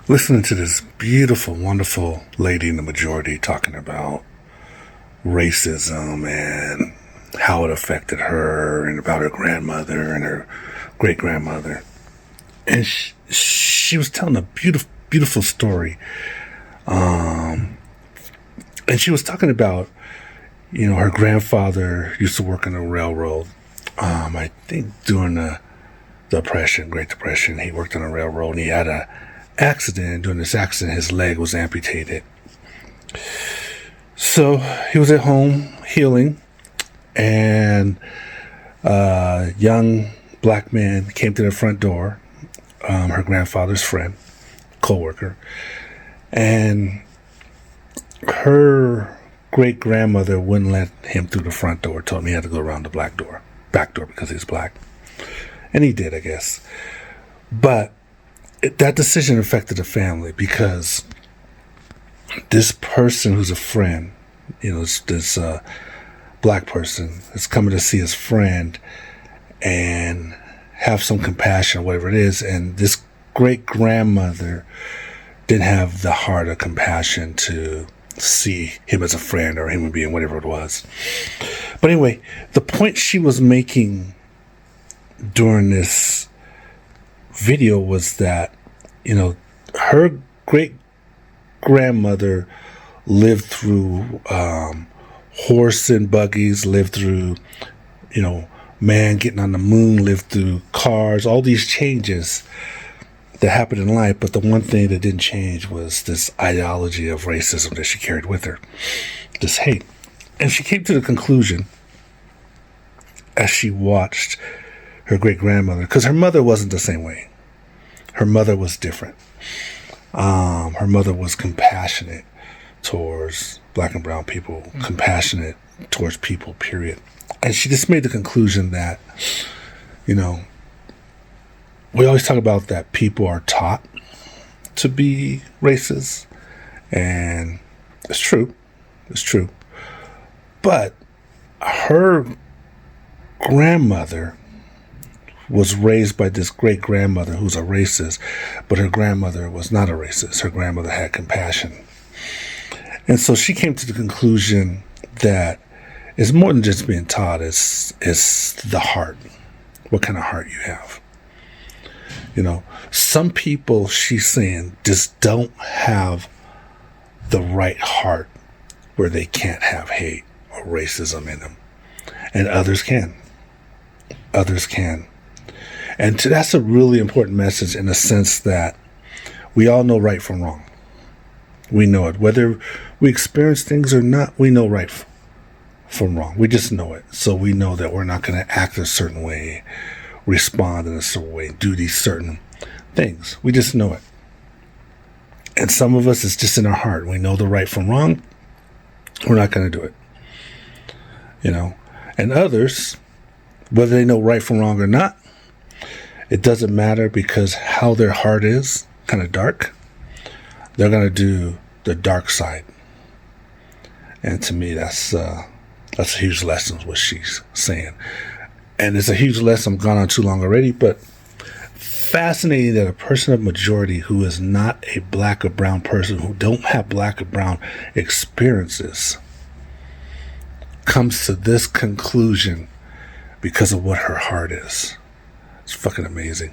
listening to this beautiful, wonderful lady in the majority talking about racism and how it affected her and about her grandmother and her great grandmother. And she was telling a beautiful, beautiful story. And she was talking about, her grandfather used to work on a railroad. I think during the Depression, Great Depression, he worked on a railroad and he had a accident. During this accident, his leg was amputated. So he was at home healing, and a young black man came to the front door, her grandfather's friend, co-worker, and her great grandmother wouldn't let him through the front door, told him he had to go around the back door because he's black. And he did, I guess. But that decision affected the family because this person who's a friend, this black person is coming to see his friend and have some compassion, whatever it is. And this great grandmother didn't have the heart of compassion to see him as a friend or a human being, whatever it was. But anyway, the point she was making during this video was that, her great grandmother lived through horse and buggies, lived through, man getting on the moon, lived through cars, all these changes that happened in life. But the one thing that didn't change was this ideology of racism that she carried with her, this hate. And she came to the conclusion as she watched her great grandmother, because her mother wasn't the same way. Her mother was different. Her mother was compassionate towards black and brown people, compassionate towards people, period. And she just made the conclusion that, we always talk about that people are taught to be racist, and it's true. It's true. But her grandmother was raised by this great grandmother who's a racist, but her grandmother was not a racist. Her grandmother had compassion. And so she came to the conclusion that it's more than just being taught, it's the heart, what kind of heart you have. Some people, she's saying, just don't have the right heart where they can't have hate or racism in them. And others can. Others can. And that's a really important message in the sense that we all know right from wrong. We know it. Whether we experience things or not, we know right from wrong. We just know it. So we know that we're not going to act a certain way, respond in a certain way, do these certain things. We just know it. And some of us, it's just in our heart. We know the right from wrong. We're not going to do it. And others, whether they know right from wrong or not, it doesn't matter, because how their heart is kind of dark, they're going to do the dark side. And to me, that's a huge lesson, what she's saying. And it's a huge lesson. I've gone on too long already, but fascinating that a person of majority who is not a black or brown person, who don't have black or brown experiences, comes to this conclusion because of what her heart is. It's fucking amazing.